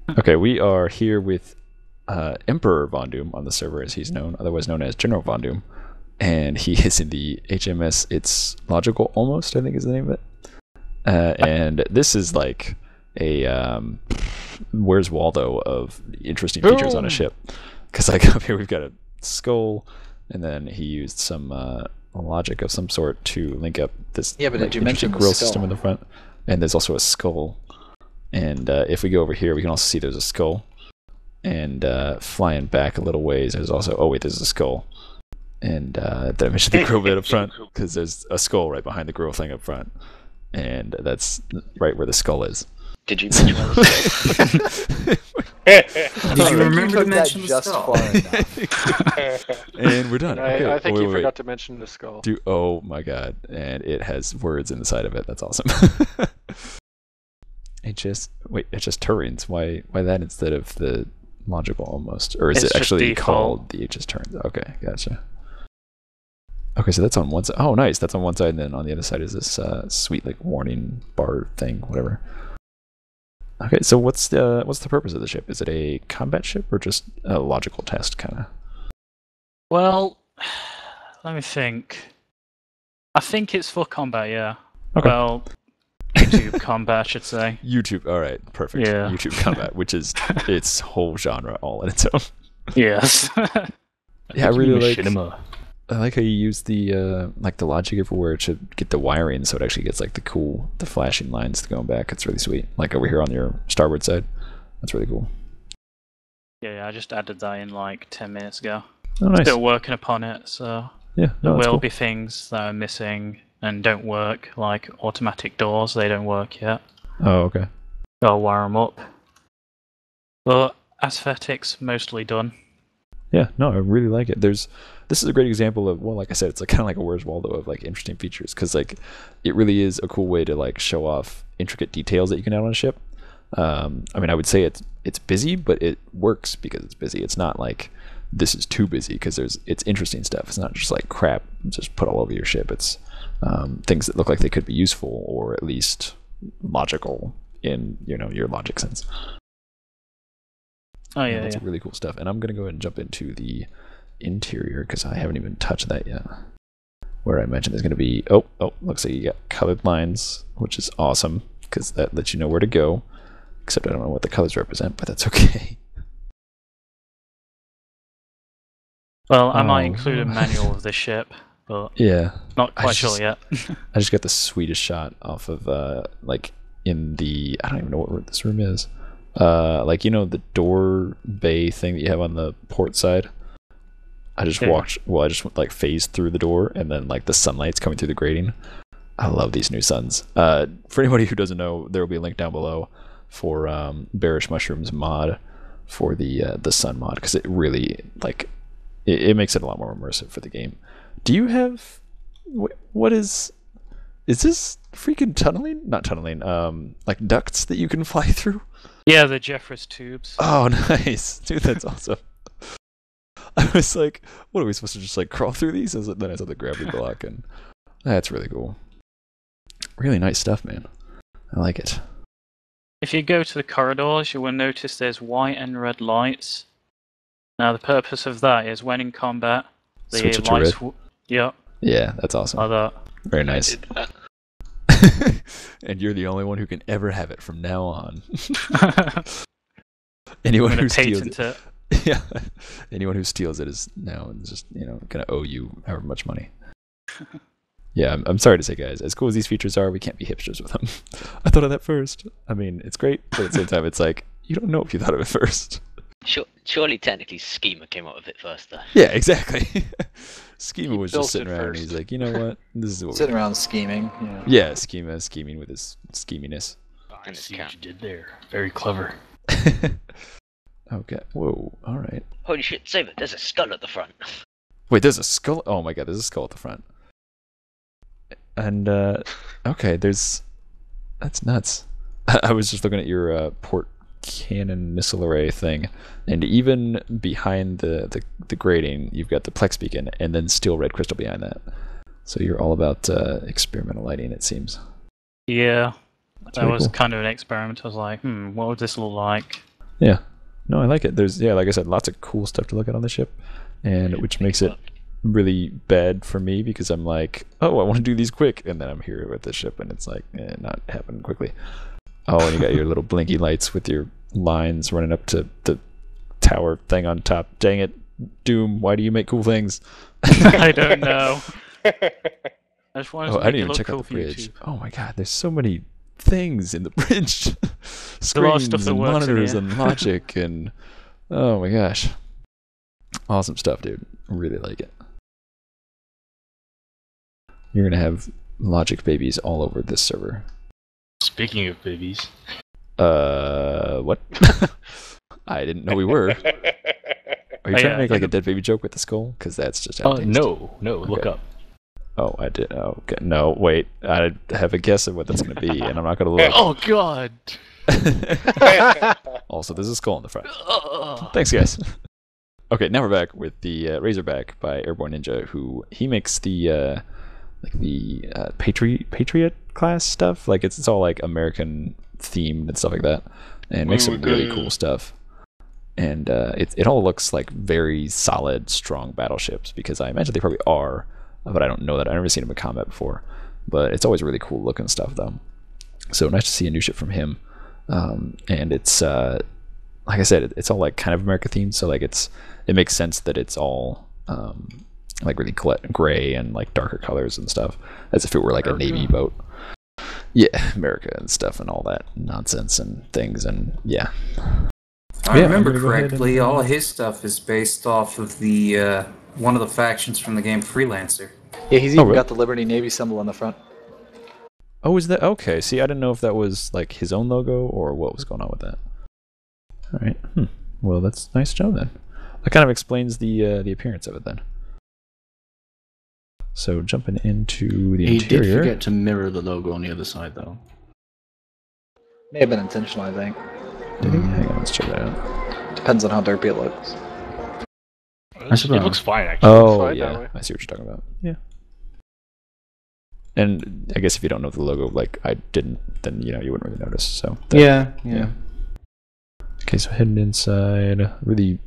Okay, we are here with Emperor Von Doom on the server, as he's known, otherwise known as General Von Doom, and he is in the HMS. It's Logical Almost, I think, is the name of it. And this is like a Where's Waldo of interesting features on a ship. Because like up here we've got a skull, and then he used some logic of some sort to link up this but did you mention the grill skull? system in the front. And there's also a skull. And if we go over here, we can also see there's a skull. And flying back a little ways, there's also, oh wait, there's a skull. And did I mention the grill bit up front? Because there's a skull right behind the grill thing up front. And that's right where the skull is. Did you mention the skull? Did you remember to mention the skull? And we're done. Okay. I think wait, you wait, forgot to mention the skull. Oh my god. And it has words inside of it. That's awesome. HS Turrings. Why that instead of the Logical Almost? Or is It's it actually just called the HS Turrings? Okay, gotcha. Okay, so that's on one side. Oh, nice. That's on one side, and then on the other side is this sweet like warning bar thing, whatever. Okay, so what's the purpose of the ship? Is it a combat ship or just a logical test kind of? Well, let me think. I think it's for combat, yeah. Okay. Well, YouTube combat, I should say. YouTube. All right, perfect. Yeah. YouTube combat, which is its whole genre all in its own. Yes. Yeah, I really Machinima. I like how you use the like the logic everywhere to get the wiring, so it actually gets like the flashing lines going back. It's really sweet. Like over here on your starboard side, that's really cool. Yeah, I just added that in like 10 minutes ago. Oh, nice. Still working upon it, so Yeah, there no, that's will cool. be things that are missing and don't work, like automatic doors. They don't work yet. Oh, okay. Gotta wire them up. But aesthetics mostly done. Yeah, no, I really like it. This is a great example of, well, like I said, it's like kind of like a Where's Waldo of like interesting features, because like it really is a cool way to like show off intricate details that you can add on a ship. I mean, I would say it's busy, but it works because it's busy. It's not like this is too busy, because it's interesting stuff. It's not just like crap just put all over your ship. It's things that look like they could be useful or at least logical in your logic sense. Oh yeah, That's yeah. really cool stuff. And I'm gonna go ahead and jump into the interior because I haven't even touched that yet. Where I mentioned there's gonna be looks like you got colored lines, which is awesome because that lets you know where to go. Except I don't know what the colors represent, but that's okay. Well, I might include a manual of this ship, but Yeah, not quite sure yet. I just got the sweetest shot off of like in the, I don't even know what this room is. Like the door bay thing that you have on the port side. I just like phased through the door, and then like the sunlight's coming through the grating. I love these new suns. For anybody who doesn't know, there will be a link down below for Bearish Mushrooms mod for the sun mod, because it really like it makes it a lot more immersive for the game. Do you have what is this freaking tunneling? Not tunneling. Like ducts that you can fly through. Yeah, the Jeffers tubes. Oh, nice. Dude, that's awesome. I was like, what are we supposed to just like crawl through these? And then I saw the gravity block, and that's really cool. Really nice stuff, man. I like it. If you go to the corridors, you will notice there's white and red lights. Now, the purpose of that is when in combat, the Switch it to lights. red. Yeah, that's awesome. Like that. Very nice. And you're the only one who can ever have it from now on. Anyone who steals it. Yeah. Anyone who steals it is now just gonna owe you however much money. Yeah, I'm sorry to say, guys. As cool as these features are, we can't be hipsters with them. I thought of that first. I mean, it's great, but at the same time, it's like you don't know if you thought of it first. Surely, technically, Schema came up with it first, though. Yeah, exactly. Schema was just sitting built it around, and he's like, you know what? This is what Sitting around scheming. Yeah. Yeah, scheming with his scheminess. I see what you did there. Very clever. Okay. Whoa. All right. Holy shit, Saber, there's a skull at the front. Wait, there's a skull. Oh my god, there's a skull at the front. And okay, that's nuts. I was just looking at your port cannon missile array thing, and even behind the grating, you've got the Plex beacon, and then steel red crystal behind that. So you're all about experimental lighting, it seems. Yeah, That's that really was cool. kind of an experiment. I was like, what would this look like? Yeah. No, I like it. There's, yeah, like I said, lots of cool stuff to look at on the ship, and which makes it really bad for me because I'm like, oh, I want to do these quick, and then I'm here with the ship, and it's like, not happening quickly. Oh, and you got your little blinky lights with your lines running up to the tower thing on top. Dang it, Doom! Why do you make cool things? I don't know. I just wanted to I make didn't it even look check cool out the for bridge. YouTube. Oh my god, there's so many things in the bridge. A lot of Screens stuff that and works in monitors here. and logic and oh my gosh. Awesome stuff, dude. Really like it. You're gonna have logic babies all over this server. Speaking of babies. What? I didn't know we were. Are you trying to make like a dead baby joke with the skull? Because that's just No, look up. Oh, I did. Oh, okay. No, wait. I have a guess of what that's going to be, and I'm not going to look. Oh, God. Also, there's a skull in the front. Thanks, guys. Okay, now we're back with the Razorback by Airborne Ninja, who he makes the Patriot class stuff. Like it's all like American themed and stuff like that, and makes some really cool stuff. And it all looks like very solid, strong battleships because I imagine they probably are, but I don't know that. I've never seen them in combat before. But it's always really cool looking stuff though. So nice to see a new ship from him. And it's like I said, it's all like kind of America themed. So like it makes sense that it's all like really gray and like darker colors and stuff, as if it were like a Navy boat. Yeah, America and stuff and all that nonsense and things and yeah. I remember correctly, all of his stuff is based off of the one of the factions from the game Freelancer. Yeah, he's even got the Liberty Navy symbol on the front. Oh, is that okay? See, I didn't know if that was like his own logo or what was going on with that. All right. Well, that's nice to know then. That kind of explains the appearance of it then. So jumping into the interior. He did forget to mirror the logo on the other side, though. May have been intentional, I think. Hang on, let's check that out. Depends on how derpy it looks. It looks fine, actually. Oh, yeah. I see what you're talking about. Yeah. And I guess if you don't know the logo, like I didn't, then you wouldn't really notice. So yeah. Okay, so heading inside, really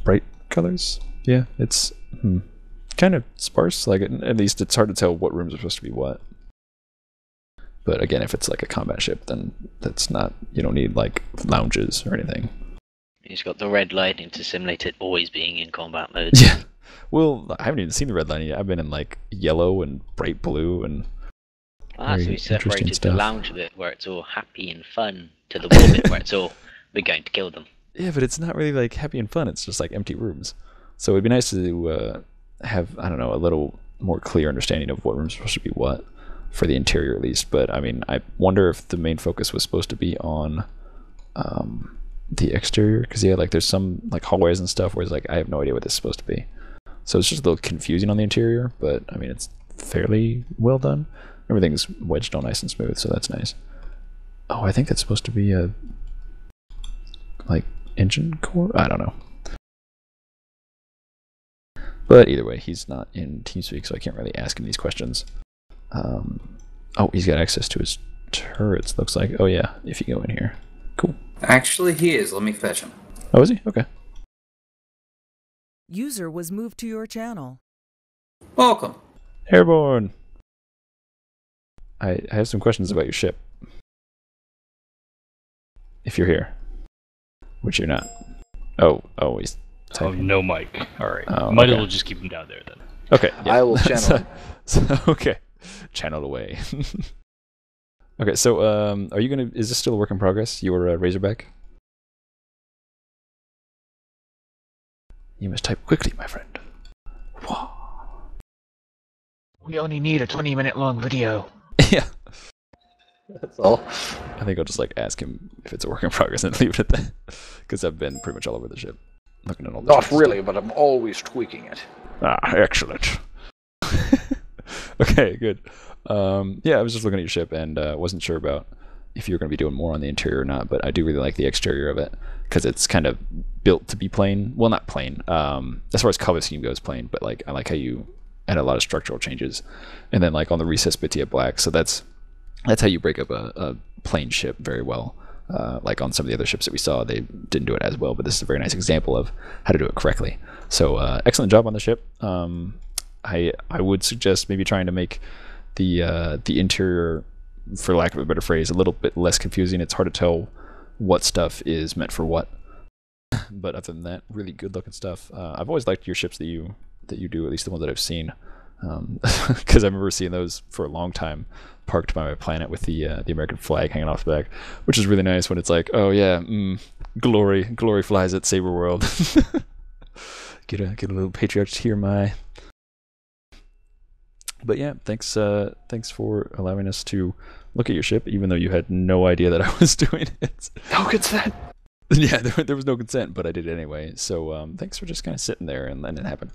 bright colors. Yeah, it's kind of sparse. Like at least it's hard to tell what rooms are supposed to be what. But again, if it's like a combat ship, then that's not. You don't need like lounges or anything. He's got the red lighting to simulate it always being in combat mode. Yeah. Well, I haven't even seen the red lighting yet. I've been in like yellow and bright blue and. So we separated the lounge bit where it's all happy and fun to the war bit where it's all we're going to kill them. Yeah, but it's not really like happy and fun. It's just like empty rooms. So it'd be nice to have, I don't know, a little more clear understanding of what room's supposed to be what for the interior at least. But I mean, I wonder if the main focus was supposed to be on the exterior, because yeah, like there's some like hallways and stuff where it's like I have no idea what this is supposed to be. So it's just a little confusing on the interior, but I mean it's fairly well done. Everything's wedged all nice and smooth, so that's nice. Oh, I think that's supposed to be a like engine core? I don't know. But either way, he's not in TeamSpeak, so I can't really ask him these questions. Oh, he's got access to his turrets, looks like. Oh yeah, if you go in here. Cool. Actually, he is. Let me fetch him. Oh, is he? Okay. User was moved to your channel. Welcome. Airborne! I have some questions about your ship. If you're here. Which you're not. Oh, he's typing. Oh, no mic. Alright. Oh, Might as okay. well just keep him down there then. Okay. Yeah. I will channel him. Okay. Channeled away. Okay, so are you gonna? Is this still a work in progress? Your Razorback? You must type quickly, my friend. Whoa. We only need a 20-minute long video. Yeah. That's all. I think I'll just like ask him if it's a work in progress and leave it at that, because I've been pretty much all over the ship, looking at all. Not really, but I'm always tweaking it. Ah, excellent. Okay, good. Yeah, I was just looking at your ship and wasn't sure about if you were going to be doing more on the interior or not, but I do really like the exterior of it because it's kind of built to be plain. Well, not plain. As far as color scheme goes, plain, but like I like how you add a lot of structural changes, and then like on the recessed bit you have black. So that's how you break up a plain ship very well. Like on some of the other ships that we saw, they didn't do it as well, but this is a very nice example of how to do it correctly. So excellent job on the ship. I would suggest maybe trying to make the interior, for lack of a better phrase, a little bit less confusing. It's hard to tell what stuff is meant for what. But other than that, really good looking stuff. I've always liked your ships that you do, at least the ones that I've seen, because I remember seeing those for a long time parked by my planet with the American flag hanging off the back, which is really nice when it's like, oh yeah, glory flies at Saber World. get a little Patriot here, my. But yeah, thanks for allowing us to look at your ship, even though you had no idea that I was doing it. No consent. Yeah, there was no consent, but I did it anyway. So thanks for just kind of sitting there and letting it happen.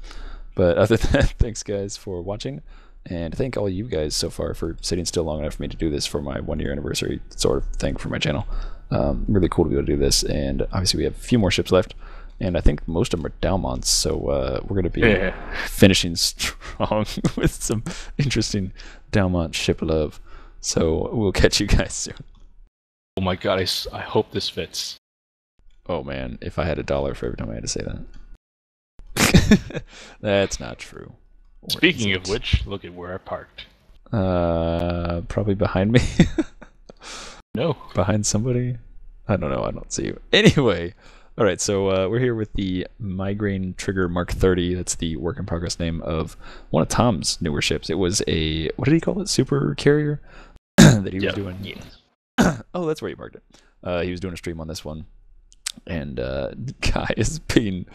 But other than that, thanks guys for watching, and thank all you guys so far for sitting still long enough for me to do this for my 1-year anniversary sort of thing for my channel. Really cool to be able to do this, and obviously we have a few more ships left, and I think most of them are Dalmonts, so we're going to be finishing strong with some interesting Dalmont ship love. So we'll catch you guys soon. Oh my god, I hope this fits. Oh man, if I had $1 for every time I had to say that. That's not true. Speaking of which, look at where I parked. Probably behind me. No. Behind somebody? I don't know, I don't see you. Anyway, alright, so we're here with the Migraine Trigger Mark 30. That's the work in progress name of one of Tom's newer ships. It was a, what did he call it? Supercarrier? That he was doing. Yeah. Oh, that's where he marked it. He was doing a stream on this one. And guy is being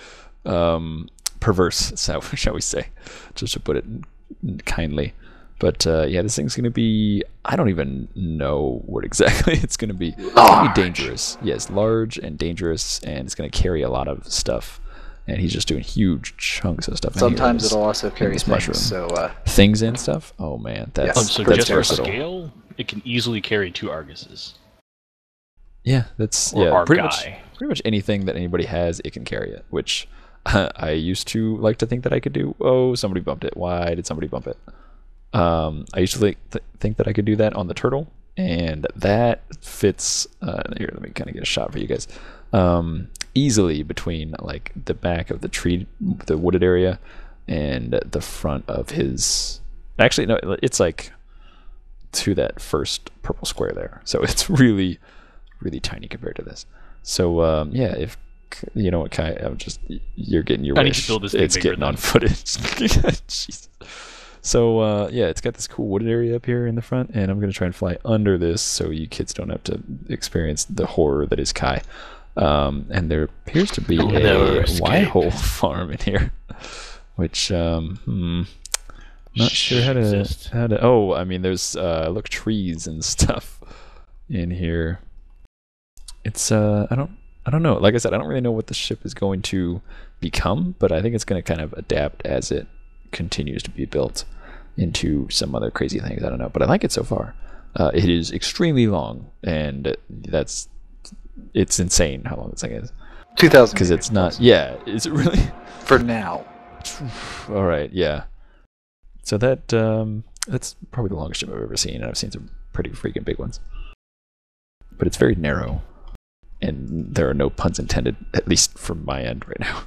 perverse, shall we say, just to put it kindly. But yeah, this thing's going to be, I don't even know what exactly it's going to be. It's going to be dangerous. Yes, large and dangerous, and it's going to carry a lot of stuff. And he's just doing huge chunks of stuff. Sometimes it'll also carry this things. mushroom. So things and stuff? Oh man, that's, so that's just for versatile. scale, it can easily carry 2 Arguses. Yeah, that's Or pretty much anything that anybody has, it can carry it. Which I used to like to think that I could do. Oh, somebody bumped it. Why did somebody bump it? I used to think that I could do that on the turtle, and that fits. Here, let me kind of get a shot for you guys. Easily between like the back of the tree, the wooded area, and the front of his. Actually, no, it's like to that first purple square there. So it's really tiny compared to this. So yeah, if you know what, Kai, I'm just, you're getting your wish. I need to build this thing it's bigger getting on footage. Jeez. So yeah, it's got this cool wooded area up here in the front, and I'm gonna try and fly under this so you kids don't have to experience the horror that is Kai. And there appears to be a Y-hole farm in here, which not sure how to. Oh, I mean, there's look, trees and stuff in here. It's I don't know. Like I said, I don't really know what the ship is going to become, but I think it's going to kind of adapt as it continues to be built into some other crazy things. I don't know, but I like it so far. It is extremely long, and it's insane how long this thing is. 2,000. Because it's not. Yeah, is it really? For now. All right. Yeah. So that's probably the longest ship I've ever seen, and I've seen some pretty freaking big ones. But it's very narrow. And there are no puns intended, at least from my end right now.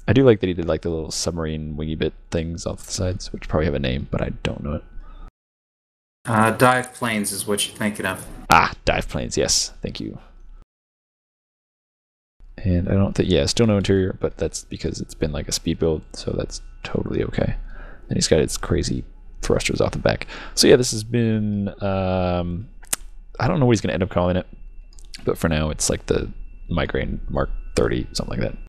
I do like that he did like the little submarine wingy bit things off the sides, which probably have a name, but I don't know it. Dive planes is what you're thinking of. Ah, dive planes, yes. Thank you. And I don't think, yeah, still no interior, but that's because it's been like a speed build, so that's totally okay. And he's got its crazy thrusters off the back. So yeah, this has been, I don't know what he's going to end up calling it. But for now, it's like the Migraine Mark 30, something like that.